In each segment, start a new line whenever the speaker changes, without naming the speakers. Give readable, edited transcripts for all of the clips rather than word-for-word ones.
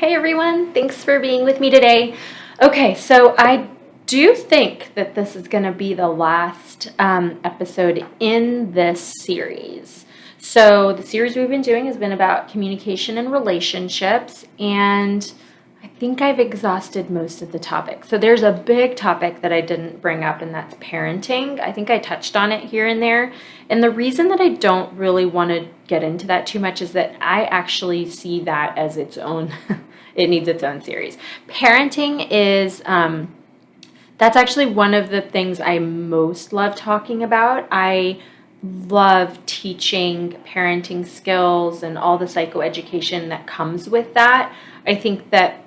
Hey everyone, thanks for being with me today. Okay, so I do think that this is going to be the last episode in this series. So, the series we've been doing has been about communication and relationships, and I think I've exhausted most of the topics. So, there's a big topic that I didn't bring up, and that's parenting. I think I touched on it here and there. And the reason that I don't really want to get into that too much is that I actually see that as its own. It needs its own series. Parenting is, that's actually one of the things I most love talking about. I love teaching parenting skills and all the psychoeducation that comes with that. I think that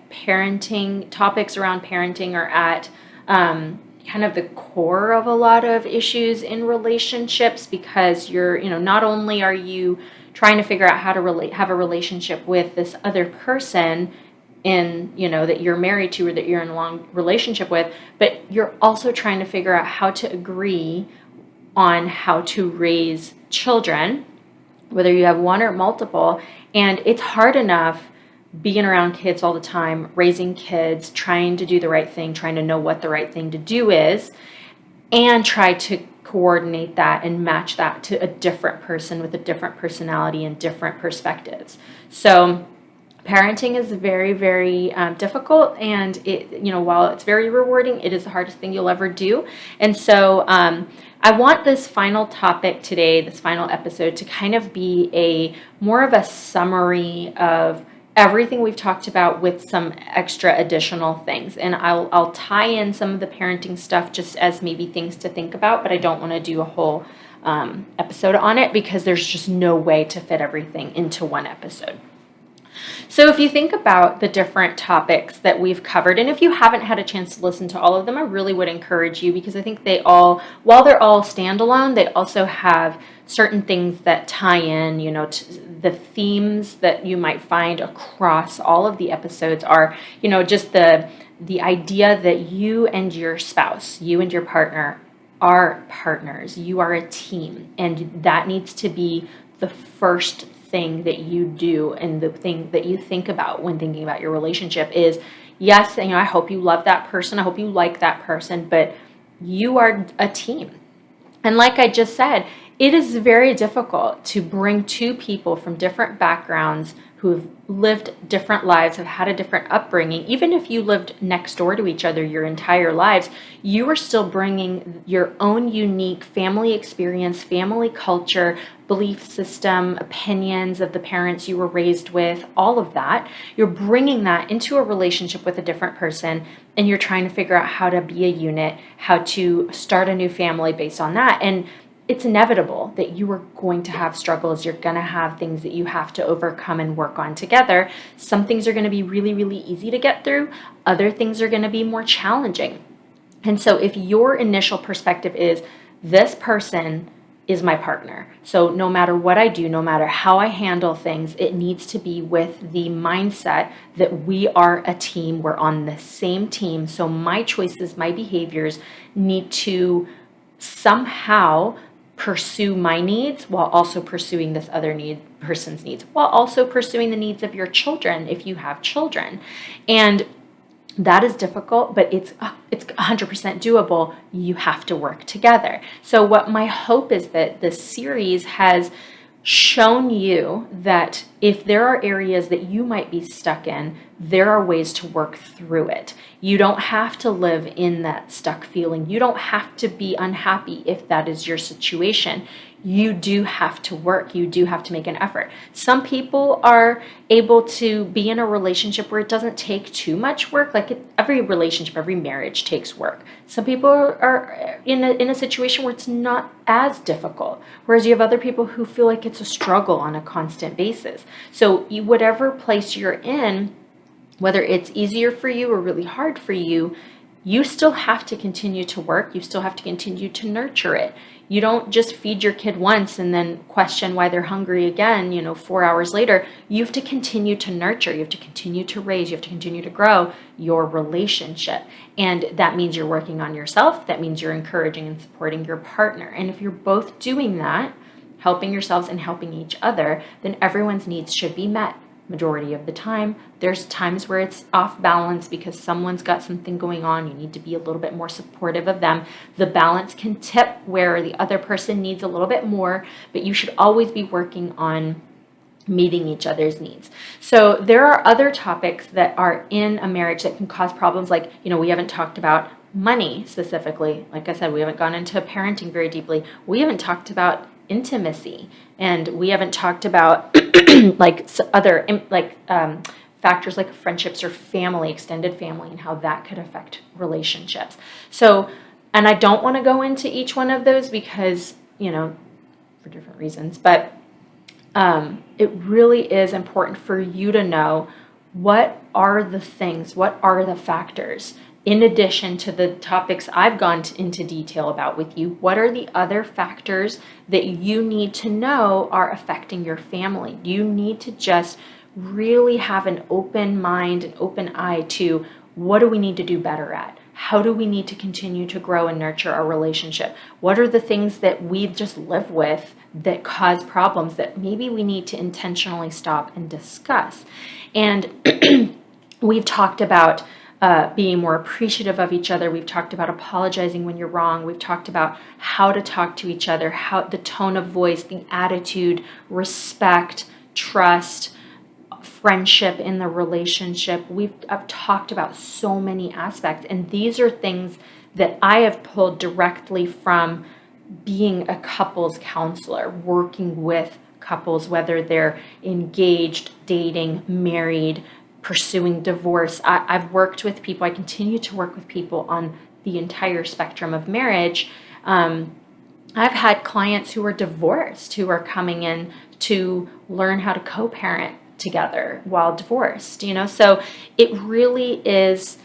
topics around parenting are at kind of the core of a lot of issues in relationships because not only are you trying to figure out how to have a relationship with this other person that you're married to or that you're in a long relationship with, but you're also trying to figure out how to agree on how to raise children, whether you have one or multiple. And it's hard enough being around kids all the time, raising kids, trying to do the right thing, trying to know what the right thing to do is, and try to coordinate that and match that to a different person with a different personality and different perspectives. So parenting is very, very difficult, and while it's very rewarding, it is the hardest thing you'll ever do. And so I want this final topic today, this final episode, to kind of be more of a summary of everything we've talked about with some extra additional things. And I'll tie in some of the parenting stuff just as maybe things to think about, but I don't want to do a whole episode on it because there's just no way to fit everything into one episode. So if you think about the different topics that we've covered, and if you haven't had a chance to listen to all of them, I really would encourage you because I think while they're all standalone, they also have certain things that tie in, to the themes that you might find across all of the episodes are, just the idea that you and your spouse, you and your partner are partners. You are a team, and that needs to be the first thing that you do and the thing that you think about when thinking about your relationship is, yes, I hope you love that person, I hope you like that person, but you are a team. And like I just said, it is very difficult to bring two people from different backgrounds who have lived different lives, have had a different upbringing. Even if you lived next door to each other your entire lives, you are still bringing your own unique family experience, family culture, belief system, opinions of the parents you were raised with, all of that. You're bringing that into a relationship with a different person, and you're trying to figure out how to be a unit, how to start a new family based on that. And it's inevitable that you are going to have struggles. You're going to have things that you have to overcome and work on together. Some things are going to be really, really easy to get through. Other things are going to be more challenging. And so if your initial perspective is, this person is my partner, so no matter what I do, no matter how I handle things, it needs to be with the mindset that we are a team. We're on the same team. So my choices, my behaviors need to somehow pursue my needs while also pursuing this other person's needs, while also pursuing the needs of your children if you have children. And that is difficult, but it's 100% doable. You have to work together. So what my hope is that this series has shown you that if there are areas that you might be stuck in, there are ways to work through it. You don't have to live in that stuck feeling. You don't have to be unhappy if that is your situation. You do have to work. You do have to make an effort. Some people are able to be in a relationship where it doesn't take too much work. Every relationship, every marriage takes work. Some people are in a situation where it's not as difficult, whereas you have other people who feel like it's a struggle on a constant basis. So whatever place you're in, whether it's easier for you or really hard for you, you still have to continue to work. You still have to continue to nurture it. You don't just feed your kid once and then question why they're hungry again, 4 hours later. You have to continue to nurture. You have to continue to raise. You have to continue to grow your relationship. And that means you're working on yourself. That means you're encouraging and supporting your partner. And if you're both doing that, helping yourselves and helping each other, then everyone's needs should be met. majority of the time. There's times where it's off balance because someone's got something going on. You need to be a little bit more supportive of them. The balance can tip where the other person needs a little bit more, but you should always be working on meeting each other's needs. So there are other topics that are in a marriage that can cause problems, like, we haven't talked about money specifically. Like I said, we haven't gone into parenting very deeply. We haven't talked about intimacy, and we haven't talked about like other factors like friendships or family, extended family, and how that could affect relationships. So, and I don't want to go into each one of those because, for different reasons, but it really is important for you to know what are the things, what are the factors, in addition to the topics I've gone into detail about with you. What are the other factors that you need to know are affecting your family? You need to just really have an open mind, an open eye to what do we need to do better at? How do we need to continue to grow and nurture our relationship? What are the things that we just live with that cause problems that maybe we need to intentionally stop and discuss? And we've talked about being more appreciative of each other. We've talked about apologizing when you're wrong. We've talked about how to talk to each other, how the tone of voice, the attitude, respect, trust, friendship in the relationship. I've talked about so many aspects, and these are things that I have pulled directly from being a couples counselor, working with couples, whether they're engaged, dating, married, pursuing divorce. I've worked with people, I continue to work with people on the entire spectrum of marriage. I've had clients who are divorced who are coming in to learn how to co-parent together while divorced, so it really is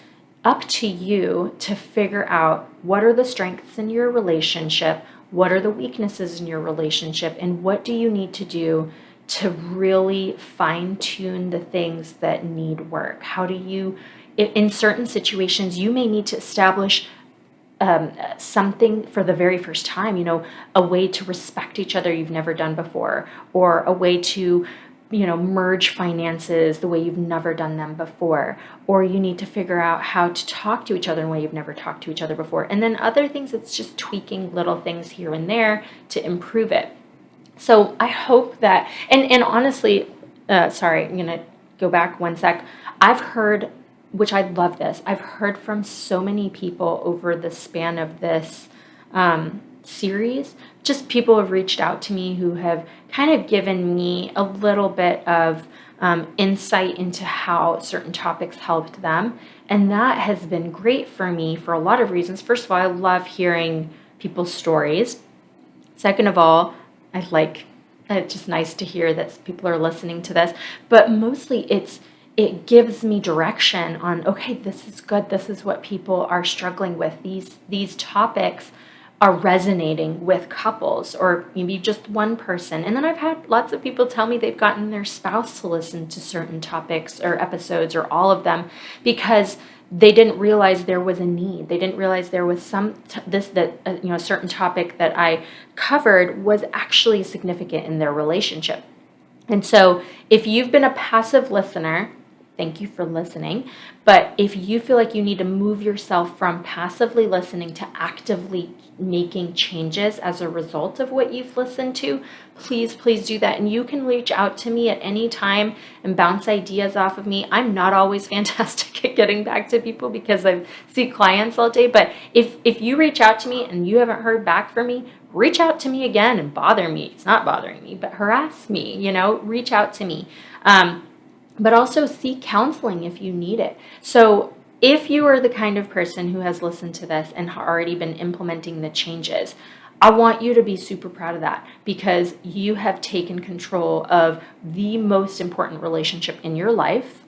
up to you to figure out what are the strengths in your relationship, what are the weaknesses in your relationship, and what do you need to do to really fine-tune the things that need work. How do you, in certain situations, you may need to establish something for the very first time, a way to respect each other you've never done before, or a way to merge finances the way you've never done them before, or you need to figure out how to talk to each other in a way you've never talked to each other before. And then other things, it's just tweaking little things here and there to improve it. So I hope that, and honestly, sorry, I'm going to go back one sec. I've heard, which I love this, I've heard from so many people over the span of this series, just people have reached out to me who have kind of given me a little bit of insight into how certain topics helped them. And that has been great for me for a lot of reasons. First of all, I love hearing people's stories. Second of all, it's just nice to hear that people are listening to this. But mostly it gives me direction on, okay, this is good. This is what people are struggling with. These topics are resonating with couples or maybe just one person. And then I've had lots of people tell me they've gotten their spouse to listen to certain topics or episodes or all of them because they didn't realize there was a need. They didn't realize there was a certain topic that I covered was actually significant in their relationship. And so if you've been a passive listener, thank you for listening. But if you feel like you need to move yourself from passively listening to actively making changes as a result of what you've listened to, please do that. And you can reach out to me at any time and bounce ideas off of me. I'm not always fantastic at getting back to people because I see clients all day. But if you reach out to me and you haven't heard back from me, reach out to me again and bother me. It's not bothering me, but harass me, reach out to me. But also seek counseling if you need it. So if you are the kind of person who has listened to this and already been implementing the changes, I want you to be super proud of that because you have taken control of the most important relationship in your life.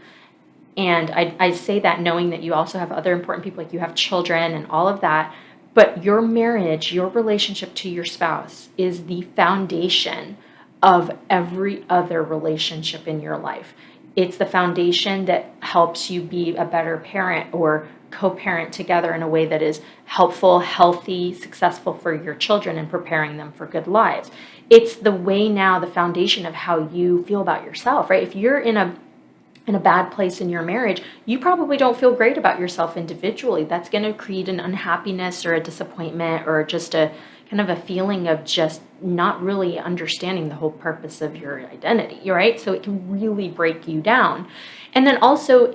And I say that knowing that you also have other important people, like you have children and all of that. But your marriage, your relationship to your spouse is the foundation of every other relationship in your life. It's the foundation that helps you be a better parent or co-parent together in a way that is helpful, healthy, successful for your children and preparing them for good lives. It's the way now, the foundation of how you feel about yourself, right? If you're in a in a bad place in your marriage, you probably don't feel great about yourself individually. That's going to create an unhappiness or a disappointment or just a kind of a feeling of just not really understanding the whole purpose of your identity, right? So it can really break you down. And then also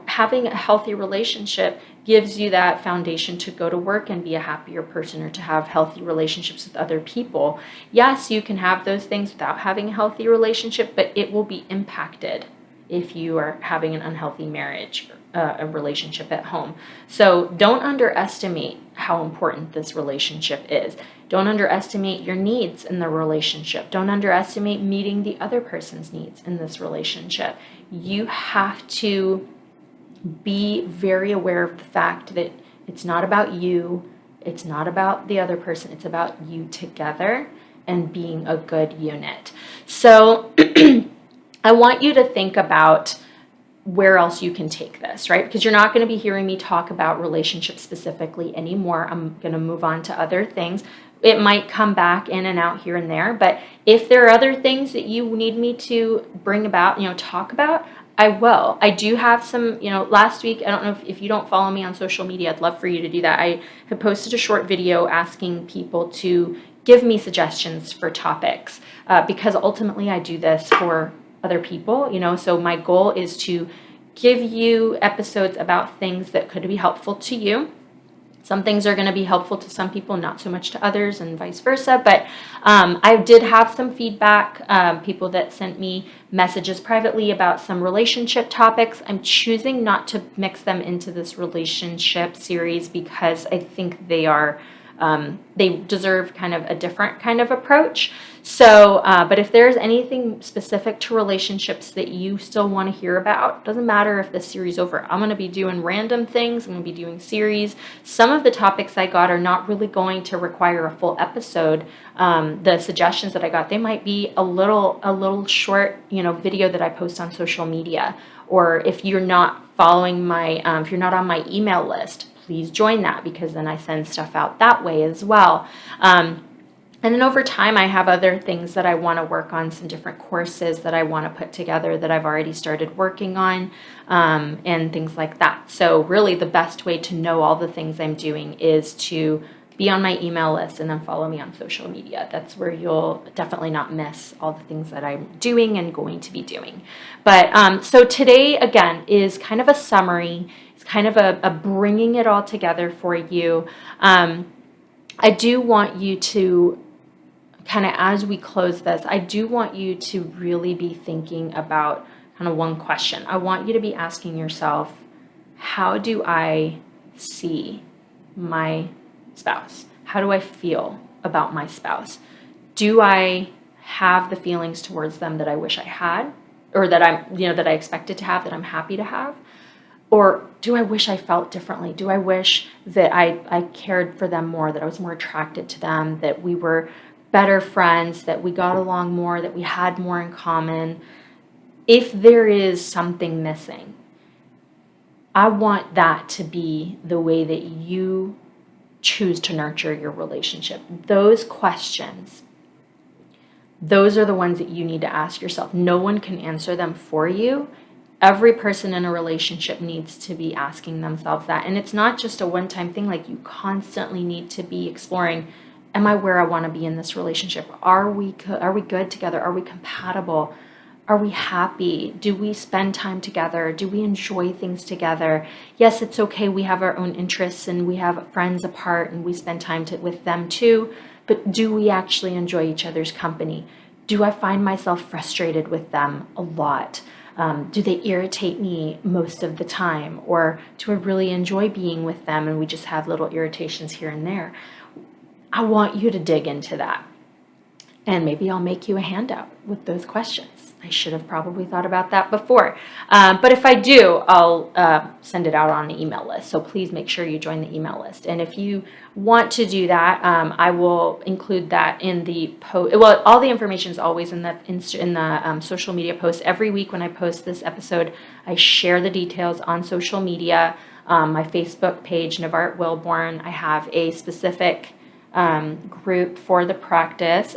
having a healthy relationship gives you that foundation to go to work and be a happier person or to have healthy relationships with other people. Yes, you can have those things without having a healthy relationship, but it will be impacted if you are having an unhealthy marriage, a relationship at home. So don't underestimate how important this relationship is. Don't underestimate your needs in the relationship. Don't underestimate meeting the other person's needs in this relationship. You have to be very aware of the fact that it's not about you, it's not about the other person, it's about you together and being a good unit. So I want you to think about where else you can take this, right? Because you're not going to be hearing me talk about relationships specifically anymore. I'm going to move on to other things. It might come back in and out here and there, but if there are other things that you need me to bring about, talk about, I will. I do have some, last week, I don't know if you don't follow me on social media, I'd love for you to do that. I had posted a short video asking people to give me suggestions for topics because ultimately I do this for other people, so my goal is to give you episodes about things that could be helpful to you. Some things are going to be helpful to some people, not so much to others, and vice versa. But I did have some feedback, people that sent me messages privately about some relationship topics. I'm choosing not to mix them into this relationship series because I think they deserve kind of a different kind of approach. So, but if there's anything specific to relationships that you still want to hear about, doesn't matter if this series is over. I'm going to be doing random things. I'm going to be doing series. Some of the topics I got are not really going to require a full episode. The suggestions that I got, they might be a little short, video that I post on social media. Or if you're not following if you're not on my email list, please join that because then I send stuff out that way as well. And then over time, I have other things that I want to work on, some different courses that I want to put together that I've already started working on, and things like that. So really the best way to know all the things I'm doing is to be on my email list and then follow me on social media. That's where you'll definitely not miss all the things that I'm doing and going to be doing. But so today, again, is kind of a summary. It's kind of a bringing it all together for you. I do want you to kind of, as we close this, I do want you to really be thinking about kind of one question. I want you to be asking yourself, how do I see my spouse? How do I feel about my spouse? Do I have the feelings towards them that I wish I had, or that that I expected to have, that I'm happy to have? Or do I wish I felt differently? Do I wish that I cared for them more, that I was more attracted to them, that we were better friends, that we got along more, that we had more in common? If there is something missing, I want that to be the way that you choose to nurture your relationship. Those questions, those are the ones that you need to ask yourself. No one can answer them for you. Every person in a relationship needs to be asking themselves that. And it's not just a one-time thing. Like, you constantly need to be exploring, am I where I want to be in this relationship? Are we good together? Are we compatible? Are we happy? Do we spend time together? Do we enjoy things together? Yes, it's okay. We have our own interests and we have friends apart and we spend time with them too. But do we actually enjoy each other's company? Do I find myself frustrated with them a lot? Do they irritate me most of the time? Or do I really enjoy being with them and we just have little irritations here and there? I want you to dig into that. And maybe I'll make you a handout with those questions. I should have probably thought about that before. But if I do, I'll send it out on the email list. So please make sure you join the email list. And if you want to do that, I will include that in the post. Well, all the information is always in the social media post. Every week when I post this episode, I share the details on social media. My Facebook page, Nevart Wilborn. I have a specific group for the podcast.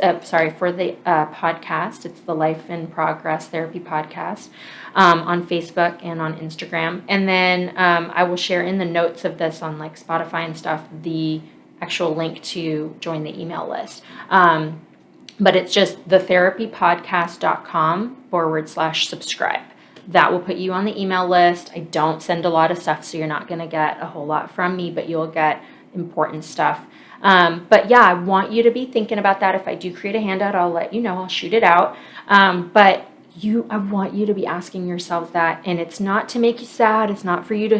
It's the Life in Progress Therapy Podcast on Facebook and on Instagram. And then I will share in the notes of this on like Spotify and stuff, the actual link to join the email list. But it's just thetherapypodcast.com/subscribe. That will put you on the email list. I don't send a lot of stuff, so you're not going to get a whole lot from me, but you'll get important stuff. But yeah, I want you to be thinking about that. If I do create a handout, I'll let you know. I'll shoot it out. But I want you to be asking yourselves that, and it's not to make you sad. It's not for you to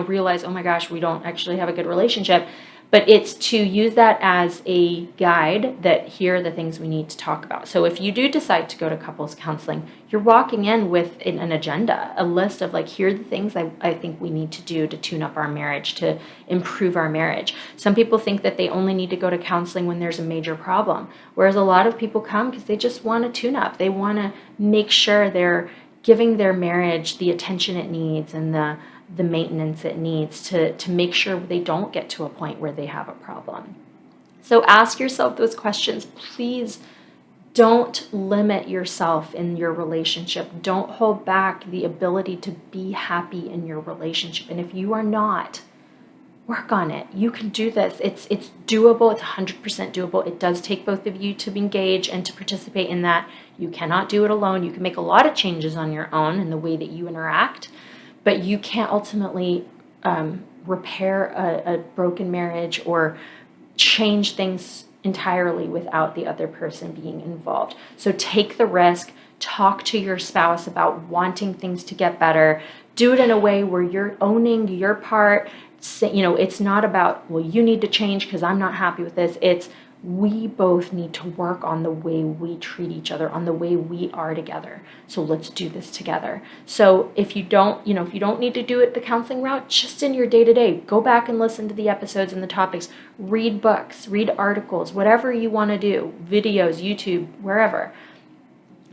realize, oh my gosh, we don't actually have a good relationship. But it's to use that as a guide that here are the things we need to talk about. So if you do decide to go to couples counseling, you're walking in with an agenda, a list of like, here are the things I think we need to do to tune up our marriage, to improve our marriage. Some people think that they only need to go to counseling when there's a major problem, whereas a lot of people come because they just want to tune up. They want to make sure they're giving their marriage the attention it needs and the maintenance it needs to make sure they don't get to a point where they have a problem. So ask yourself those questions. Please don't limit yourself in your relationship. Don't hold back the ability to be happy in your relationship. And if you are not, work on it. You can do this. It's doable. It's 100% doable. It does take both of you to engage and to participate in that. You cannot do it alone. You can make a lot of changes on your own in the way that you interact, but you can't ultimately repair a broken marriage or change things entirely without the other person being involved. So take the risk, talk to your spouse about wanting things to get better, do it in a way where you're owning your part. It's not about, well, you need to change because I'm not happy with this. It's we both need to work on the way we treat each other, on the way we are together. So let's do this together. So if you don't need to do it the counseling route, just in your day-to-day, go back and listen to the episodes and the topics, read books, read articles, whatever you want to do, videos, YouTube, wherever.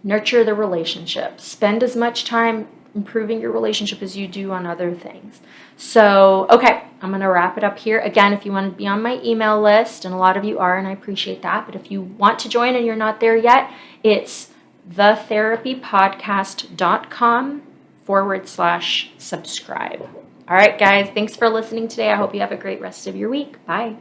Nurture the relationship. Spend as much time improving your relationship as you do on other things. So, okay, I'm going to wrap it up here. Again, if you want to be on my email list, and a lot of you are, and I appreciate that, but if you want to join and you're not there yet, it's thetherapypodcast.com/subscribe. All right, guys, thanks for listening today. I hope you have a great rest of your week. Bye.